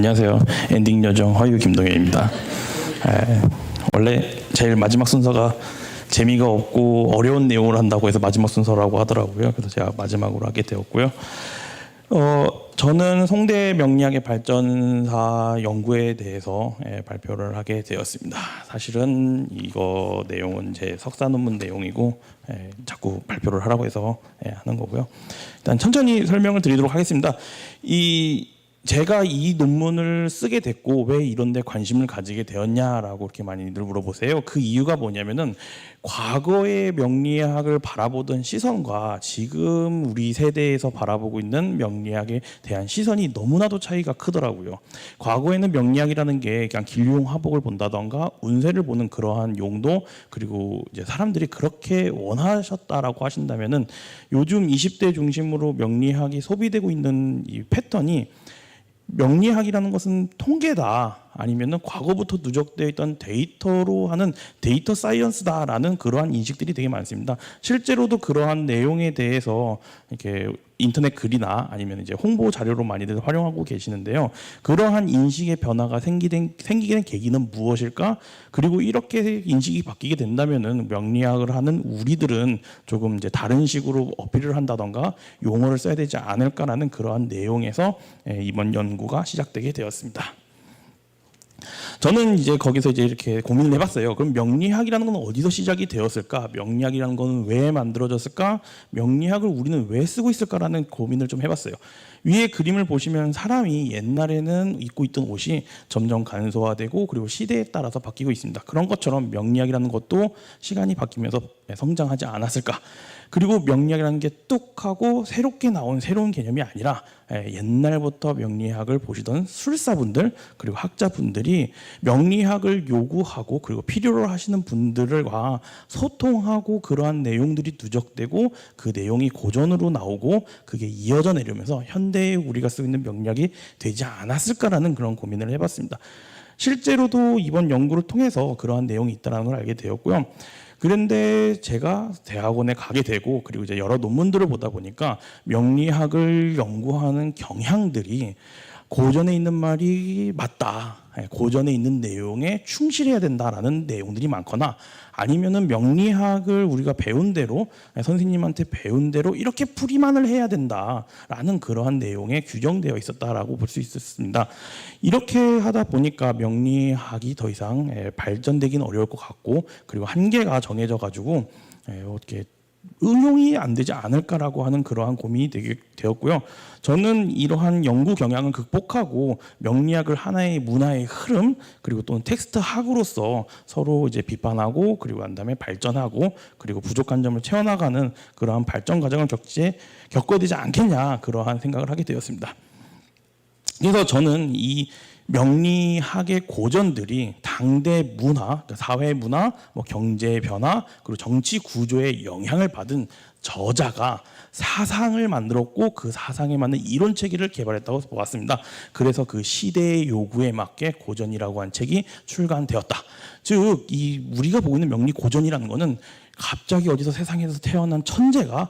안녕하세요. 엔딩 요정 허유 김동현입니다. 원래 제일 마지막 순서가 재미가 없고 어려운 내용을 한다고 해서 마지막 순서라고 하더라고요. 그래서 제가 마지막으로 하게 되었고요. 저는 송대 명리학의 발전사 연구에 대해서 발표를 하게 되었습니다. 사실은 이거 내용은 제 석사 논문 내용이고 자꾸 발표를 하라고 해서 하는 거고요. 일단 천천히 설명을 드리도록 하겠습니다. 제가 이 논문을 쓰게 됐고 왜 이런 데 관심을 가지게 되었냐라고 이렇게 많이들 물어보세요. 그 이유가 뭐냐면은 과거의 명리학을 바라보던 시선과 지금 우리 세대에서 바라보고 있는 명리학에 대한 시선이 너무나도 차이가 크더라고요. 과거에는 명리학이라는 게 그냥 길흉화복을 본다던가 운세를 보는 그러한 용도, 그리고 이제 사람들이 그렇게 원하셨다라고 하신다면은 요즘 20대 중심으로 명리학이 소비되고 있는 이 패턴이 명리학이라는 것은 통계다, 아니면은 과거부터 누적되어 있던 데이터로 하는 데이터 사이언스다라는 그러한 인식들이 되게 많습니다. 실제로도 그러한 내용에 대해서 이렇게 인터넷 글이나 아니면 이제 홍보 자료로 많이들 활용하고 계시는데요. 그러한 인식의 변화가 생기게 된 계기는 무엇일까? 그리고 이렇게 인식이 바뀌게 된다면은 명리학을 하는 우리들은 조금 이제 다른 식으로 어필을 한다던가 용어를 써야 되지 않을까라는 그러한 내용에서 이번 연구가 시작되게 되었습니다. 저는 이제 거기서 이제 이렇게 고민을 해봤어요. 그럼 명리학이라는 건 어디서 시작이 되었을까? 명리학이라는 건 왜 만들어졌을까? 명리학을 우리는 왜 쓰고 있을까라는 고민을 좀 해봤어요. 위에 그림을 보시면 사람이 옛날에는 입고 있던 옷이 점점 간소화되고 그리고 시대에 따라서 바뀌고 있습니다. 그런 것처럼 명리학이라는 것도 시간이 바뀌면서 성장하지 않았을까? 그리고 명리학이라는 게 뚝 하고 새롭게 나온 새로운 개념이 아니라 옛날부터 명리학을 보시던 술사분들 그리고 학자분들이 명리학을 요구하고 그리고 필요로 하시는 분들과 소통하고 그러한 내용들이 누적되고 그 내용이 고전으로 나오고 그게 이어져 내려오면서 현대에 우리가 쓰고 있는 명리학이 되지 않았을까라는 그런 고민을 해봤습니다. 실제로도 이번 연구를 통해서 그러한 내용이 있다는 걸 알게 되었고요. 그런데 제가 대학원에 가게 되고 그리고 이제 여러 논문들을 보다 보니까 명리학을 연구하는 경향들이 고전에 있는 말이 맞다, 고전에 있는 내용에 충실해야 된다라는 내용들이 많거나 아니면은 명리학을 우리가 배운 대로 선생님한테 배운 대로 이렇게 풀이만을 해야 된다라는 그러한 내용에 규정되어 있었다라고 볼 수 있었습니다. 이렇게 하다 보니까 명리학이 더 이상 발전되기는 어려울 것 같고 그리고 한계가 정해져 가지고 어떻게 응용이 안 되지 않을까라고 하는 그러한 고민이 되었고요. 저는 이러한 연구 경향을 극복하고 명리학을 하나의 문화의 흐름 그리고 또는 텍스트 학으로서 서로 이제 비판하고 그리고 난 다음에 발전하고 그리고 부족한 점을 채워나가는 그러한 발전 과정을 겪어야 되지 않겠냐, 그러한 생각을 하게 되었습니다. 그래서 저는 이 명리학의 고전들이 당대 문화, 그러니까 사회 문화, 경제 변화, 그리고 정치 구조에 영향을 받은 저자가 사상을 만들었고 그 사상에 맞는 이론 체계를 개발했다고 보았습니다. 그래서 그 시대의 요구에 맞게 고전이라고 한 책이 출간되었다. 즉, 우리가 보고 있는 명리 고전이라는 것은 갑자기 어디서 세상에서 태어난 천재가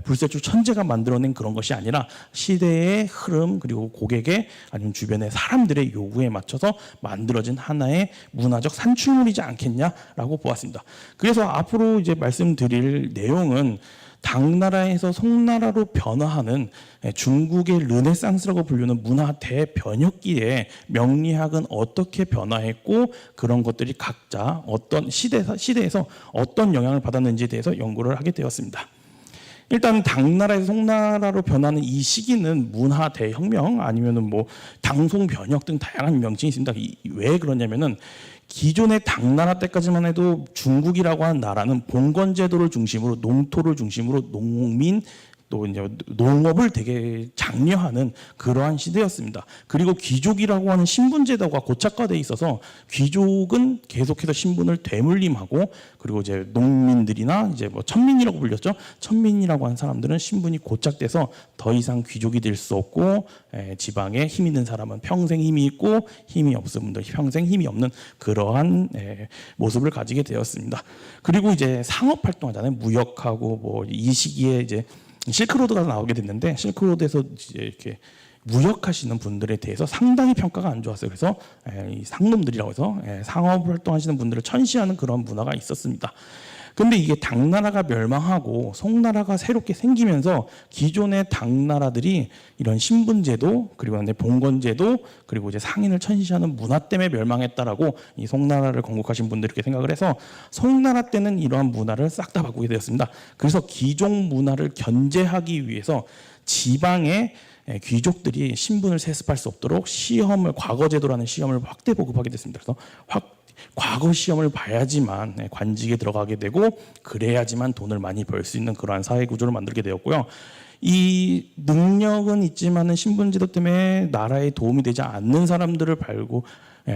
불세출 천재가 만들어낸 그런 것이 아니라 시대의 흐름 그리고 고객의 아니면 주변의 사람들의 요구에 맞춰서 만들어진 하나의 문화적 산출물이지 않겠냐라고 보았습니다. 그래서 앞으로 이제 말씀드릴 내용은 당나라에서 송나라로 변화하는 중국의 르네상스라고 불리는 문화 대변혁기에 명리학은 어떻게 변화했고 그런 것들이 각자 어떤 시대에서 어떤 영향을 받았는지에 대해서 연구를 하게 되었습니다. 일단 당나라에서 송나라로 변하는 이 시기는 문화 대혁명 아니면은 당송 변혁 등 다양한 명칭이 있습니다. 왜 그러냐면은 기존의 당나라 때까지만 해도 중국이라고 하는 나라는 봉건 제도를 중심으로 농토를 중심으로 농민 또 이제 농업을 되게 장려하는 그러한 시대였습니다. 그리고 귀족이라고 하는 신분 제도가 고착화돼 있어서 귀족은 계속해서 신분을 되물림하고 그리고 이제 농민들이나 이제 천민이라고 불렸죠. 천민이라고 하는 사람들은 신분이 고착돼서 더 이상 귀족이 될 수 없고 지방에 힘 있는 사람은 평생 힘이 있고 힘이 없은 분들 평생 힘이 없는 그러한 모습을 가지게 되었습니다. 그리고 이제 상업 활동하잖아요. 무역하고 이 시기에 이제 실크로드가 나오게 됐는데 실크로드에서 이제 이렇게 무역하시는 분들에 대해서 상당히 평가가 안 좋았어요. 그래서 이 상놈들이라고 해서 상업 활동하시는 분들을 천시하는 그런 문화가 있었습니다. 근데 이게 당나라가 멸망하고 송나라가 새롭게 생기면서 기존의 당나라들이 이런 신분제도 그리고 봉건제도 그리고 이제 상인을 천시하는 문화 때문에 멸망했다라고 이 송나라를 건국하신 분들이 이렇게 생각을 해서 송나라 때는 이러한 문화를 싹 다 바꾸게 되었습니다. 그래서 귀족 문화를 견제하기 위해서 지방의 귀족들이 신분을 세습할 수 없도록 시험을 과거제도라는 시험을 확대 보급하게 됐습니다. 그래서 과거 시험을 봐야지만 관직에 들어가게 되고 그래야지만 돈을 많이 벌 수 있는 그러한 사회 구조를 만들게 되었고요. 이 능력은 있지만은 신분제도 때문에 나라에 도움이 되지 않는 사람들을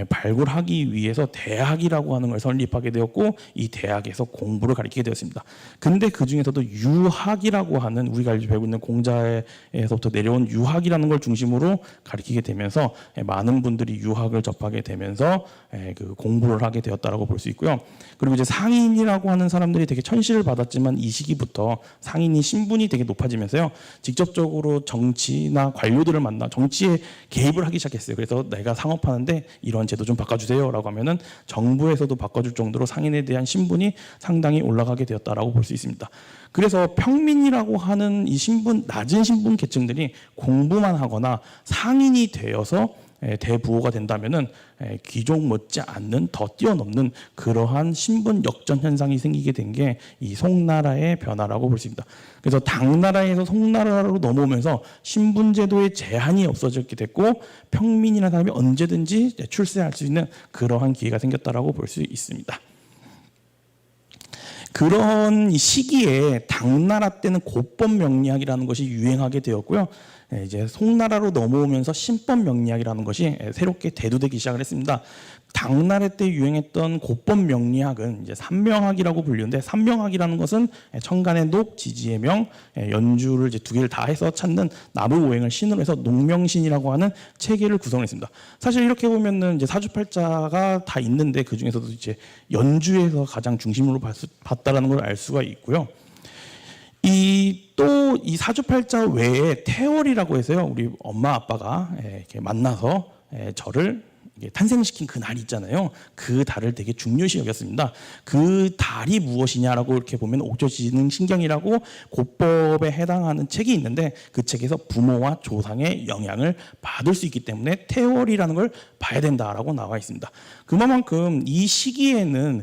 발굴하기 위해서 대학이라고 하는 걸 설립하게 되었고 이 대학에서 공부를 가르치게 되었습니다. 근데 그 중에서도 유학이라고 하는 우리가 배우고 있는 공자에서부터 내려온 유학이라는 걸 중심으로 가르치게 되면서 많은 분들이 유학을 접하게 되면서 그 공부를 하게 되었다라고 볼 수 있고요. 그리고 이제 상인이라고 하는 사람들이 되게 천시를 받았지만 이 시기부터 상인이 신분이 되게 높아지면서요. 직접적으로 정치나 관료들을 만나 정치에 개입을 하기 시작했어요. 그래서 내가 상업하는데 이런 제도 좀 바꿔주세요라고 하면은 정부에서도 바꿔줄 정도로 상인에 대한 신분이 상당히 올라가게 되었다라고 볼 수 있습니다. 그래서 평민이라고 하는 이 낮은 신분 계층들이 공부만 하거나 상인이 되어서 대부호가 된다면은 귀족 못지 않는 더 뛰어넘는 그러한 신분 역전 현상이 생기게 된 게 이 송나라의 변화라고 볼 수 있습니다. 그래서 당나라에서 송나라로 넘어오면서 신분제도의 제한이 없어졌게 됐고 평민이라는 사람이 언제든지 출세할 수 있는 그러한 기회가 생겼다라고 볼 수 있습니다. 그런 시기에 당나라 때는 고법 명리학이라는 것이 유행하게 되었고요. 이제 송나라로 넘어오면서 신법 명리학이라는 것이 새롭게 대두되기 시작을 했습니다. 당나라 때 유행했던 고법 명리학은 이제 삼명학이라고 불리는데 삼명학이라는 것은 천간의 녹, 지지의 명, 연주를 이제 두 개를 다 해서 찾는 나무오행을 신으로 해서 녹명신이라고 하는 체계를 구성했습니다. 사실 이렇게 보면은 이제 사주팔자가 다 있는데 그 중에서도 이제 연주에서 가장 중심으로 봤다라는 걸 알 수가 있고요. 이 사주팔자 외에 태월이라고 해서요. 우리 엄마 아빠가 이렇게 만나서 저를 탄생시킨 그 날이 있잖아요. 그 달을 되게 중요시 여겼습니다. 그 달이 무엇이냐라고 이렇게 보면 옥조지능신경이라고 고법에 해당하는 책이 있는데 그 책에서 부모와 조상의 영향을 받을 수 있기 때문에 태월이라는 걸 봐야 된다라고 나와 있습니다. 그만큼 이 시기에는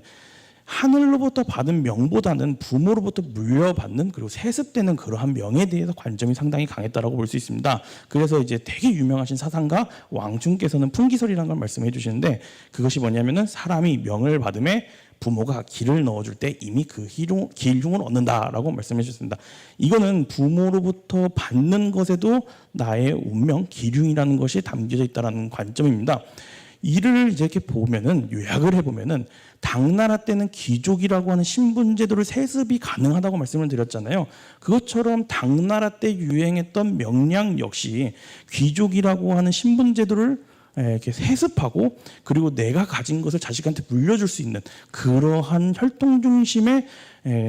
하늘로부터 받은 명보다는 부모로부터 물려받는 그리고 세습되는 그러한 명에 대해서 관점이 상당히 강했다라고 볼 수 있습니다. 그래서 이제 되게 유명하신 사상가 왕춘께서는 풍기설이라는 걸 말씀해 주시는데 그것이 뭐냐면은 사람이 명을 받음에 부모가 기를 넣어줄 때 이미 그 기흉을 얻는다라고 말씀해 주셨습니다. 이거는 부모로부터 받는 것에도 나의 운명, 기흉이라는 것이 담겨져 있다는 관점입니다. 이를 이렇게 보면은 요약을 해보면은 당나라 때는 귀족이라고 하는 신분제도를 세습이 가능하다고 말씀을 드렸잖아요. 그것처럼 당나라 때 유행했던 명량 역시 귀족이라고 하는 신분제도를 이렇게 세습하고 그리고 내가 가진 것을 자식한테 물려줄 수 있는 그러한 혈통 중심의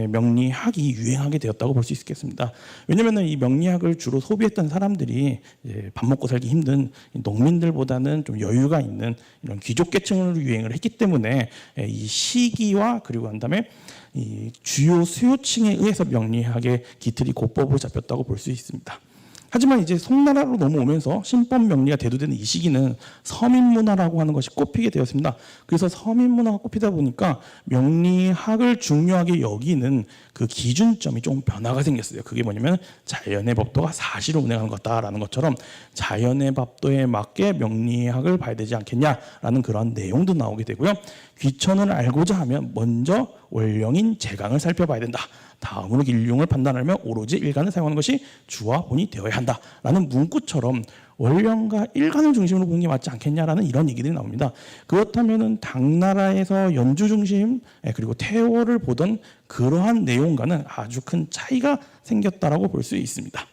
명리학이 유행하게 되었다고 볼 수 있겠습니다. 왜냐하면 이 명리학을 주로 소비했던 사람들이 밥 먹고 살기 힘든 농민들보다는 좀 여유가 있는 이런 귀족계층으로 유행을 했기 때문에 이 시기와 그리고 한 다음에 이 주요 수요층에 의해서 명리학의 기틀이 곧법으로 잡혔다고 볼 수 있습니다. 하지만 이제 송나라로 넘어오면서 신법 명리가 대두되는 이 시기는 서민 문화라고 하는 것이 꼽히게 되었습니다. 그래서 서민 문화가 꼽히다 보니까 명리학을 중요하게 여기는 그 기준점이 좀 변화가 생겼어요. 그게 뭐냐면 자연의 법도가 사실을 운행하는 것다라는 것처럼 자연의 법도에 맞게 명리학을 봐야 되지 않겠냐라는 그런 내용도 나오게 되고요. 귀천을 알고자 하면 먼저 원령인 재강을 살펴봐야 된다. 다음으로 일용을 판단하려면 오로지 일간을 사용하는 것이 주와 본이 되어야 한다라는 문구처럼 원령과 일간을 중심으로 보는 게 맞지 않겠냐라는 이런 얘기들이 나옵니다. 그렇다면은 당나라에서 연주 중심 그리고 태월을 보던 그러한 내용과는 아주 큰 차이가 생겼다라고 볼 수 있습니다.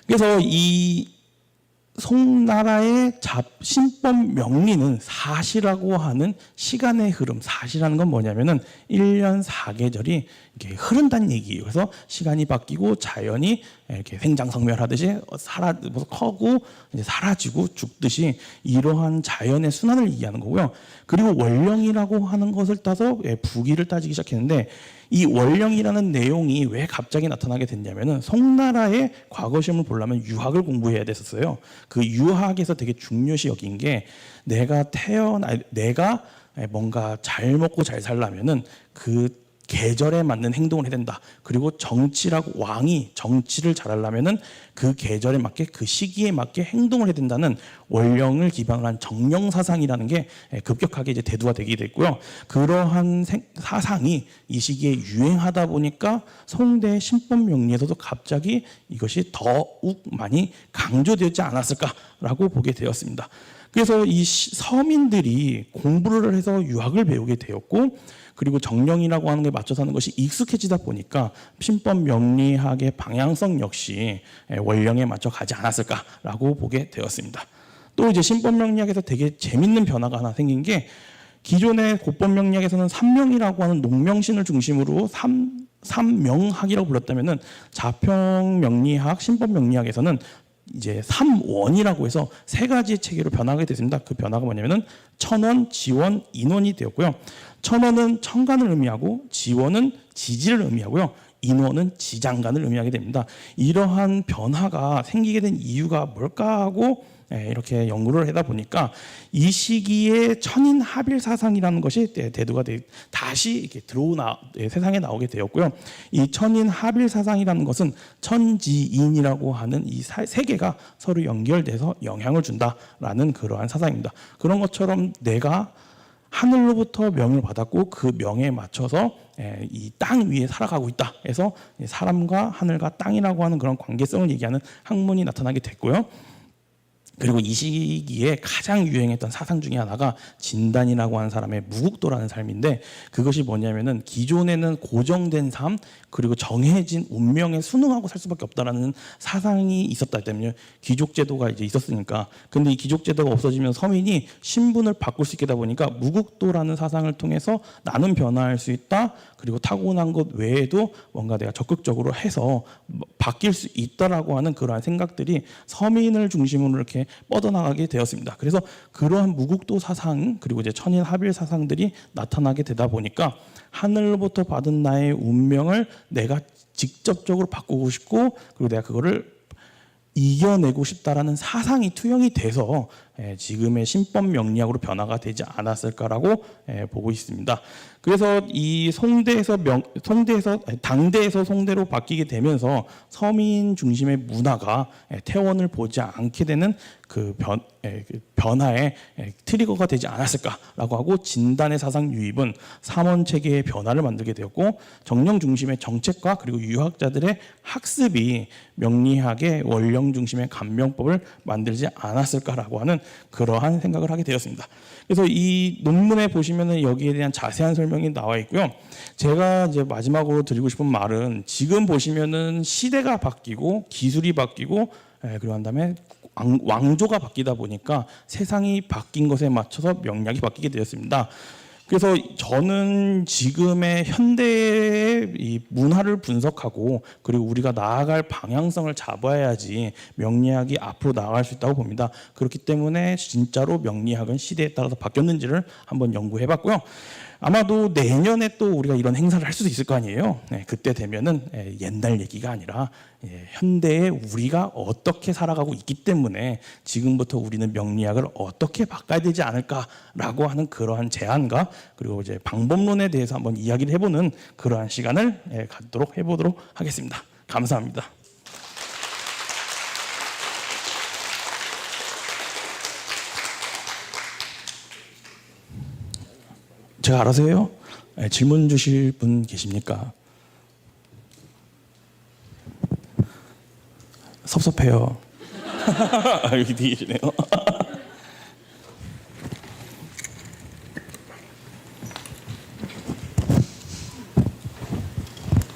그래서 이 송나라의 신법 명리는 사시라고 하는 시간의 흐름, 사시라는 건 뭐냐면은 1년 4계절이 이렇게 흐른다는 얘기예요. 그래서 시간이 바뀌고 자연이 이렇게 생장성멸하듯이 커고 이제 사라지고 죽듯이 이러한 자연의 순환을 얘기하는 거고요. 그리고 원령이라고 하는 것을 따서 부기를 따지기 시작했는데 이 원령이라는 내용이 왜 갑자기 나타나게 됐냐면은 송나라의 과거 시험을 보려면 유학을 공부해야 됐었어요. 그 유학에서 되게 중요시 여긴 게 내가 뭔가 잘 먹고 잘 살려면은 그 계절에 맞는 행동을 해야 된다. 그리고 정치라고 왕이 정치를 잘하려면은 그 계절에 맞게 그 시기에 맞게 행동을 해야 된다는 원령을 기반으로 한 정령 사상이라는 게 급격하게 이제 대두가 되게 됐고요. 그러한 사상이 이 시기에 유행하다 보니까 송대 신법 명리에서도 갑자기 이것이 더욱 많이 강조되지 않았을까라고 보게 되었습니다. 그래서 이 서민들이 공부를 해서 유학을 배우게 되었고 그리고 정령이라고 하는 게 맞춰서 하는 것이 익숙해지다 보니까 신법 명리학의 방향성 역시 원령에 맞춰 가지 않았을까라고 보게 되었습니다. 또 이제 신법 명리학에서 되게 재밌는 변화가 하나 생긴 게 기존의 고법 명리학에서는 삼명이라고 하는 농명신을 중심으로 삼명학이라고 불렀다면은 자평 명리학, 신법 명리학에서는 이제 삼원이라고 해서 세 가지 체계로 변하게 됐습니다. 그 변화가 뭐냐면은 천원, 지원, 인원이 되었고요. 천원은 천간을 의미하고 지원은 지지를 의미하고요. 인원은 지장간을 의미하게 됩니다. 이러한 변화가 생기게 된 이유가 뭘까 하고 이렇게 연구를 하다 보니까 이 시기에 천인 합일 사상이라는 것이 대두가 다시 이렇게 세상에 나오게 되었고요. 이 천인 합일 사상이라는 것은 천지인이라고 하는 이 세 개가 서로 연결돼서 영향을 준다라는 그러한 사상입니다. 그런 것처럼 내가 하늘로부터 명을 받았고 그 명에 맞춰서 이 땅 위에 살아가고 있다 해서 사람과 하늘과 땅이라고 하는 그런 관계성을 얘기하는 학문이 나타나게 됐고요. 그리고 이 시기에 가장 유행했던 사상 중에 하나가 진단이라고 하는 사람의 무국도라는 삶인데 그것이 뭐냐면은 기존에는 고정된 삶 그리고 정해진 운명에 순응하고 살 수밖에 없다라는 사상이 있었다 때문에 귀족제도가 이제 있었으니까 근데 이 귀족제도가 없어지면 서민이 신분을 바꿀 수 있게 되다 보니까 무국도라는 사상을 통해서 나는 변화할 수 있다 그리고 타고난 것 외에도 뭔가 내가 적극적으로 해서 바뀔 수 있다라고 하는 그러한 생각들이 서민을 중심으로 이렇게 뻗어나가게 되었습니다. 그래서 그러한 무국도 사상 그리고 이제 천인 합일 사상들이 나타나게 되다 보니까 하늘로부터 받은 나의 운명을 내가 직접적으로 바꾸고 싶고 그리고 내가 그거를 이겨내고 싶다라는 사상이 투영이 돼서 지금의 신법 명리학으로 변화가 되지 않았을까라고 보고 있습니다. 그래서 이 당대에서 송대로 바뀌게 되면서 서민 중심의 문화가 태원을 보지 않게 되는 그 변화의 트리거가 되지 않았을까라고 하고 진단의 사상 유입은 삼원 체계의 변화를 만들게 되었고 정령 중심의 정책과 그리고 유학자들의 학습이 명리학의 원령 중심의 감명법을 만들지 않았을까라고 하는 그러한 생각을 하게 되었습니다. 그래서 이 논문에 보시면은 여기에 대한 자세한 설명이 나와 있고요. 제가 이제 마지막으로 드리고 싶은 말은 지금 보시면은 시대가 바뀌고 기술이 바뀌고 그리고 한 다음에 왕조가 바뀌다 보니까 세상이 바뀐 것에 맞춰서 명리학이 바뀌게 되었습니다. 그래서 저는 지금의 현대의 이 문화를 분석하고 그리고 우리가 나아갈 방향성을 잡아야지 명리학이 앞으로 나아갈 수 있다고 봅니다. 그렇기 때문에 진짜로 명리학은 시대에 따라서 바뀌었는지를 한번 연구해봤고요. 아마도 내년에 또 우리가 이런 행사를 할 수도 있을 거 아니에요. 그때 되면은 옛날 얘기가 아니라 현대에 우리가 어떻게 살아가고 있기 때문에 지금부터 우리는 명리학을 어떻게 바꿔야 되지 않을까라고 하는 그러한 제안과 그리고 이제 방법론에 대해서 한번 이야기를 해보는 그러한 시간을 갖도록 해보도록 하겠습니다. 감사합니다. 제가 알아서 해요? 질문 주실 분 계십니까? 섭섭해요. 여기 뒤에 계시네요.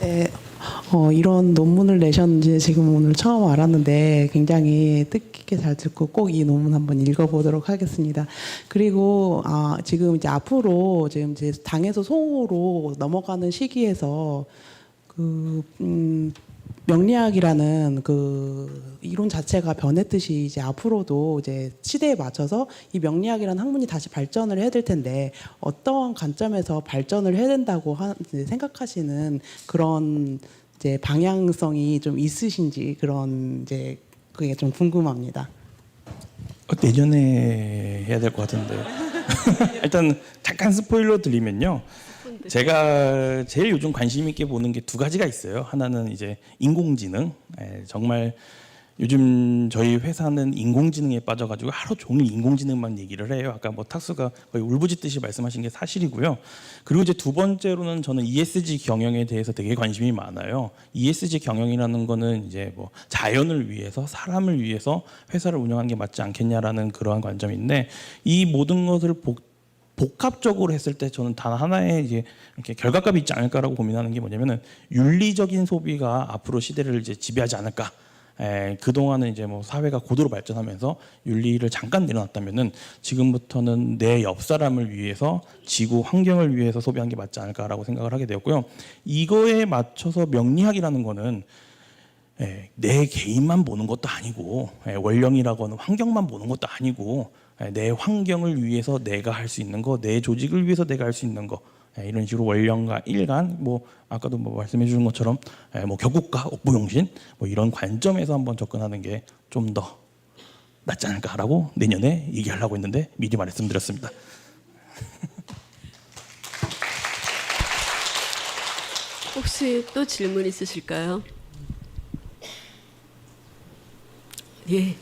네, 이런 논문을 내셨는지 지금 오늘 처음 알았는데 굉장히 뜻깊게 잘 듣고 꼭 이 논문 한번 읽어보도록 하겠습니다. 그리고 지금 이제 앞으로 지금 이제 당에서 송으로 넘어가는 시기에서 명리학이라는 그 이론 자체가 변했듯이 이제 앞으로도 이제 시대에 맞춰서 이 명리학이라는 학문이 다시 발전을 해야 될 텐데 어떠한 관점에서 발전을 해야 된다고 이제 생각하시는 그런 이제 방향성이 좀 있으신지 그런 이제 그게 좀 궁금합니다. 내년에 해야 될 것 같은데. 일단 잠깐 스포일러 드리면요. 제가 제일 요즘 관심 있게 보는 게 두 가지가 있어요. 하나는 이제 인공지능. 정말 요즘 저희 회사는 인공지능에 빠져가지고 하루 종일 인공지능만 얘기를 해요. 아까 뭐 탁수가 거의 울부짖듯이 말씀하신 게 사실이고요. 그리고 이제 두 번째로는 저는 ESG 경영에 대해서 되게 관심이 많아요. ESG 경영이라는 거는 이제 뭐 자연을 위해서 사람을 위해서 회사를 운영하는 게 맞지 않겠냐라는 그러한 관점인데 이 모든 것을 복합적으로 했을 때 저는 단 하나의 이제 이렇게 결과값이 있지 않을까라고 고민하는 게 뭐냐면은 윤리적인 소비가 앞으로 시대를 이제 지배하지 않을까. 그동안은 이제 뭐 사회가 고도로 발전하면서 윤리를 잠깐 내려놨다면은 지금부터는 내 옆 사람을 위해서 지구 환경을 위해서 소비한 게 맞지 않을까라고 생각을 하게 되었고요. 이거에 맞춰서 명리학이라는 거는 내 개인만 보는 것도 아니고 원령이라고 하는 환경만 보는 것도 아니고 내 환경을 위해서 내가 할 수 있는 거, 내 조직을 위해서 내가 할 수 있는 거 이런 식으로 원령과 일간 뭐 아까도 뭐 말씀해 주신 것처럼 뭐 격국가, 옥부용신 뭐 이런 관점에서 한번 접근하는 게 좀 더 낫지 않을까라고 내년에 얘기하려고 했는데 미리 말씀드렸습니다. 혹시 또 질문 있으실까요? 예.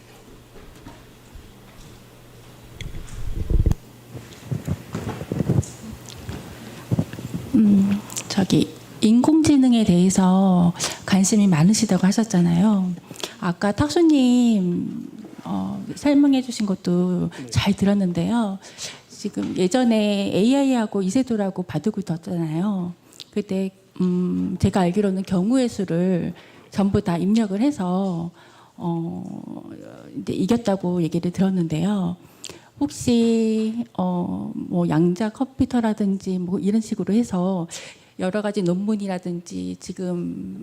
저기 인공지능에 대해서 관심이 많으시다고 하셨잖아요. 아까 탁수님 설명해 주신 것도 잘 들었는데요. 지금 예전에 AI하고 이세돌하고 바둑을 뒀잖아요. 그때 제가 알기로는 경우의 수를 전부 다 입력을 해서 이제 이겼다고 얘기를 들었는데요. 혹시 뭐 양자 컴퓨터라든지 뭐 이런 식으로 해서 여러 가지 논문이라든지 지금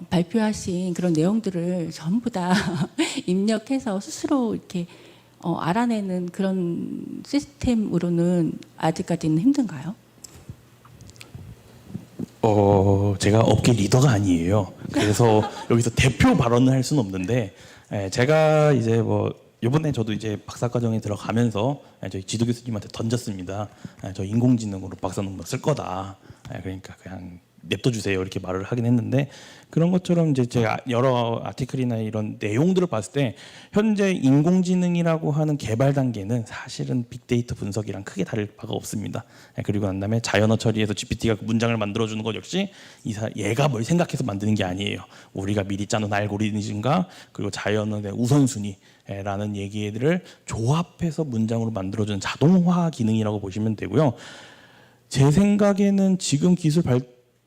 발표하신 그런 내용들을 전부 다 입력해서 스스로 이렇게 알아내는 그런 시스템으로는 아직까지는 힘든가요? 제가 업계 리더가 아니에요. 그래서 여기서 대표 발언을 할 수는 없는데 제가 이제 뭐 이번에 저도 이제 박사과정에 들어가면서 저희 지도 교수님한테 던졌습니다. 저 인공지능으로 박사 논문 쓸 거다. 그러니까 그냥 냅둬 주세요 이렇게 말을 하긴 했는데 그런 것처럼 이제 제가 여러 아티클이나 이런 내용들을 봤을 때 현재 인공지능이라고 하는 개발 단계는 사실은 빅데이터 분석이랑 크게 다를 바가 없습니다. 그리고 난 다음에 자연어 처리해서 GPT가 그 문장을 만들어주는 것 역시 얘가 뭘 생각해서 만드는 게 아니에요. 우리가 미리 짜놓은 알고리즘과 그리고 자연어의 우선순위라는 얘기들을 조합해서 문장으로 만들어주는 자동화 기능이라고 보시면 되고요. 제 생각에는 지금 기술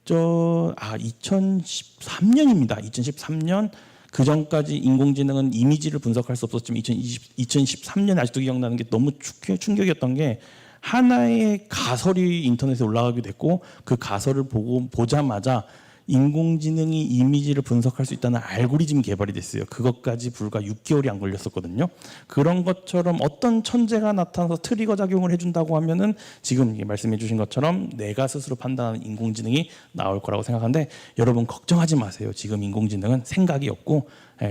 2013년입니다. 2013년 그 전까지 인공지능은 이미지를 분석할 수 없었지만 2013년 아직도 기억나는 게 너무 충격이었던 게 하나의 가설이 인터넷에 올라가게 됐고 그 가설을 보자마자 인공지능이 이미지를 분석할 수 있다는 알고리즘 개발이 됐어요. 그것까지 불과 6개월이 안 걸렸었거든요. 그런 것처럼 어떤 천재가 나타나서 트리거 작용을 해준다고 하면은 지금 말씀해 주신 것처럼 내가 스스로 판단하는 인공지능이 나올 거라고 생각하는데 여러분 걱정하지 마세요. 지금 인공지능은 생각이 없고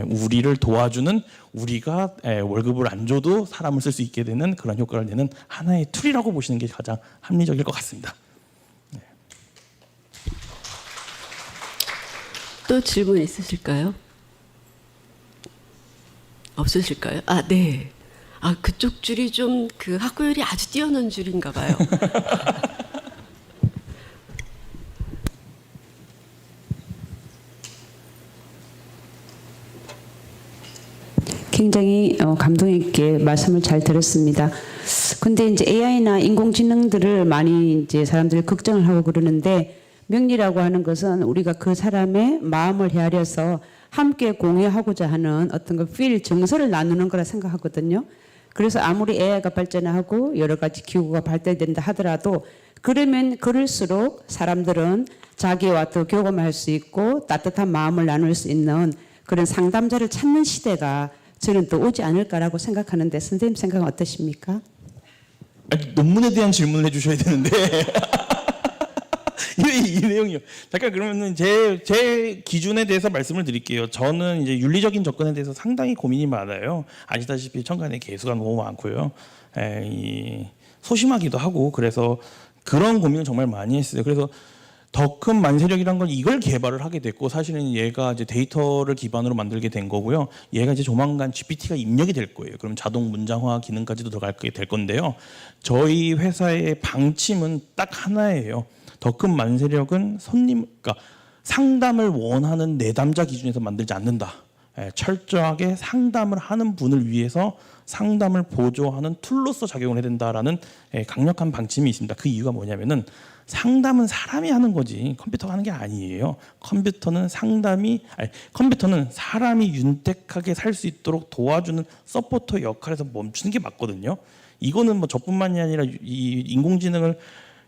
우리를 도와주는 우리가 월급을 안 줘도 사람을 쓸 수 있게 되는 그런 효과를 내는 하나의 툴이라고 보시는 게 가장 합리적일 것 같습니다. 또 질문 있으실까요? 없으실까요? 아, 네. 아, 그쪽 줄이 좀 그 학구열이 아주 뛰어난 줄인가 봐요. 굉장히 감동 있게 말씀을 잘 들었습니다. 근데 이제 AI나 인공지능들을 많이 이제 사람들이 걱정을 하고 그러는데 명리라고 하는 것은 우리가 그 사람의 마음을 헤아려서 함께 공유하고자 하는 어떤 그 필 정서를 나누는 거라 생각하거든요. 그래서 아무리 AI가 발전하고 여러 가지 기구가 발달된다 하더라도 그러면 그럴수록 사람들은 자기와 더 교감할 수 있고 따뜻한 마음을 나눌 수 있는 그런 상담자를 찾는 시대가 저는 또 오지 않을까라고 생각하는데 선생님 생각은 어떠십니까? 아니, 논문에 대한 질문을 해주셔야 되는데 이 내용이요. 잠깐 그러면은 제 기준에 대해서 말씀을 드릴게요. 저는 이제 윤리적인 접근에 대해서 상당히 고민이 많아요. 아시다시피 천간에 개수가 너무 많고요. 소심하기도 하고 그래서 그런 고민을 정말 많이 했어요. 그래서 더 큰 만세력이란 건 이걸 개발을 하게 됐고 사실은 얘가 이제 데이터를 기반으로 만들게 된 거고요. 얘가 이제 조만간 GPT가 입력이 될 거예요. 그럼 자동 문장화 기능까지도 들어가게 될 건데요. 저희 회사의 방침은 딱 하나예요. 더 큰 만세력은 그러니까 상담을 원하는 내담자 기준에서 만들지 않는다. 철저하게 상담을 하는 분을 위해서 상담을 보조하는 툴로서 작용을 해야 된다라는 강력한 방침이 있습니다. 그 이유가 뭐냐면은 상담은 사람이 하는 거지 컴퓨터가 하는 게 아니에요. 컴퓨터는 사람이 윤택하게 살 수 있도록 도와주는 서포터 역할에서 멈추는 게 맞거든요. 이거는 뭐 저뿐만이 아니라 이 인공지능을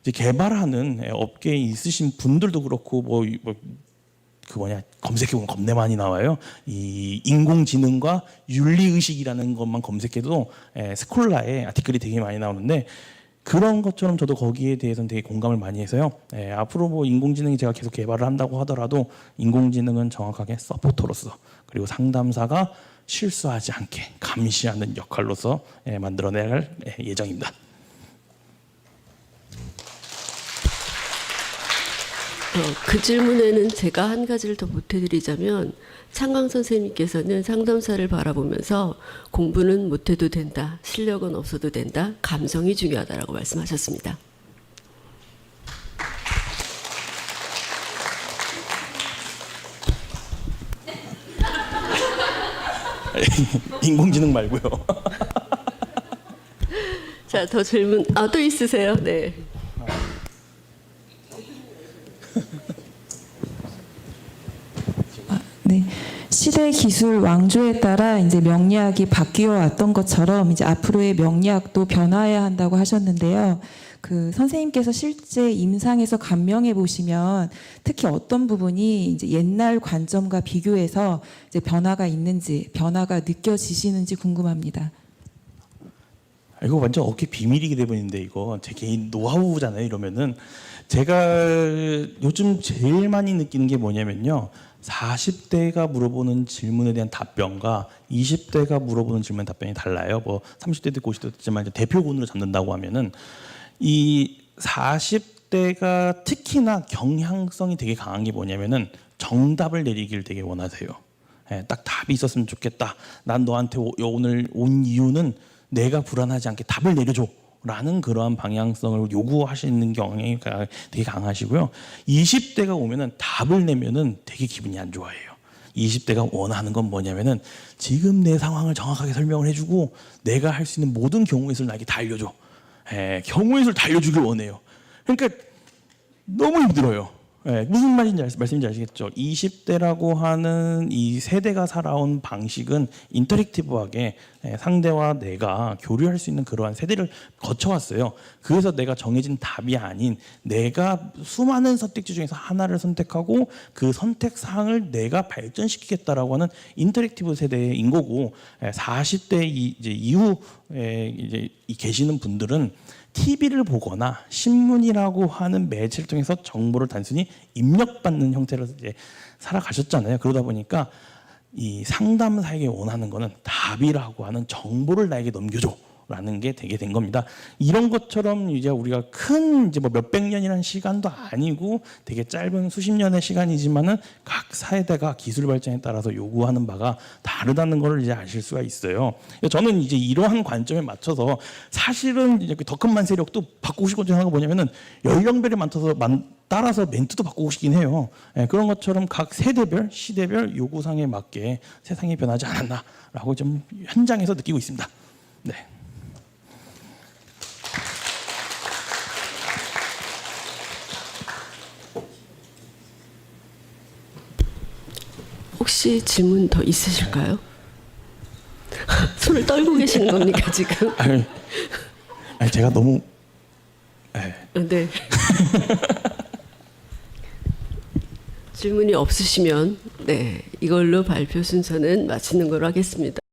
이제 개발하는 업계에 있으신 분들도 그렇고 검색해 보면 겁내 많이 나와요. 이 인공지능과 윤리의식이라는 것만 검색해도 스콜라에 아티클이 되게 많이 나오는데 그런 것처럼 저도 거기에 대해서는 되게 공감을 많이 해서요. 앞으로 뭐 인공지능이 제가 계속 개발을 한다고 하더라도 인공지능은 정확하게 서포터로서 그리고 상담사가 실수하지 않게 감시하는 역할로서 만들어내야 할 예정입니다. 그 질문에는 제가 한 가지를 더 보태드리자면 창강 선생님께서는 상담사를 바라보면서 공부는 못해도 된다, 실력은 없어도 된다, 감성이 중요하다라고 말씀하셨습니다. 인공지능 말고요. 자, 더 질문 또 있으세요? 네. 네. 시대 기술 왕조에 따라 이제 명리학이 바뀌어 왔던 것처럼 이제 앞으로의 명리학도 변화해야 한다고 하셨는데요. 그 선생님께서 실제 임상에서 감명해 보시면 특히 어떤 부분이 이제 옛날 관점과 비교해서 이제 변화가 있는지, 변화가 느껴지시는지 궁금합니다. 이거 완전 어깨 비밀이게 돼버리는데 이거 제 개인 노하우잖아요. 이러면은 제가 요즘 제일 많이 느끼는 게 뭐냐면요. 40대가 물어보는 질문에 대한 답변과 20대가 물어보는 질문 답변이 달라요. 뭐 30대도 있고 50대도 있지만 대표군으로 잡는다고 하면은 이 40대가 특히나 경향성이 되게 강한 게 뭐냐면은 정답을 내리기를 되게 원하세요. 딱 답이 있었으면 좋겠다. 난 너한테 오늘 온 이유는 내가 불안하지 않게 답을 내려줘. 라는 그러한 방향성을 요구하시는 경향이 되게 강하시고요. 20대가 오면은 답을 내면은 되게 기분이 안 좋아해요. 20대가 원하는 건 뭐냐면은 지금 내 상황을 정확하게 설명을 해주고 내가 할 수 있는 모든 경우의 수를 나에게 다 알려줘. 경우의 수를 다 알려주길 원해요. 그러니까 너무 힘들어요. 무슨 말씀인지 아시겠죠? 20대라고 하는 이 세대가 살아온 방식은 인터랙티브하게 상대와 내가 교류할 수 있는 그러한 세대를 거쳐왔어요. 그래서 내가 정해진 답이 아닌 내가 수많은 선택지 중에서 하나를 선택하고 그 선택 사항을 내가 발전시키겠다라고 하는 인터랙티브 세대인 거고 40대 이제 이후에 이제 계시는 분들은 TV를 보거나 신문이라고 하는 매체를 통해서 정보를 단순히 입력받는 형태로 이제 살아가셨잖아요. 그러다 보니까 이 상담사에게 원하는 거는 답이라고 하는 정보를 나에게 넘겨줘. 라는 게 되게 된 겁니다. 이런 것처럼 이제 우리가 큰 이제 뭐 몇백 년이라는 시간도 아니고 되게 짧은 수십 년의 시간이지만은 각 사회대가 기술 발전에 따라서 요구하는 바가 다르다는 걸 이제 아실 수가 있어요. 저는 이제 이러한 관점에 맞춰서 사실은 이제 더 큰 만세력도 바꾸고 싶은 생각은 뭐냐면은 연령별에 따라서 멘트도 바꾸고 싶긴 해요. 그런 것처럼 각 세대별, 시대별 요구사항에 맞게 세상이 변하지 않았나라고 좀 현장에서 느끼고 있습니다. 네. 혹시 질문 더 있으실까요? 손을 떨고 계시는 겁니까 지금? 아니 제가 너무 네. 질문이 없으시면 네, 이걸로 발표 순서는 마치는 걸로 하겠습니다.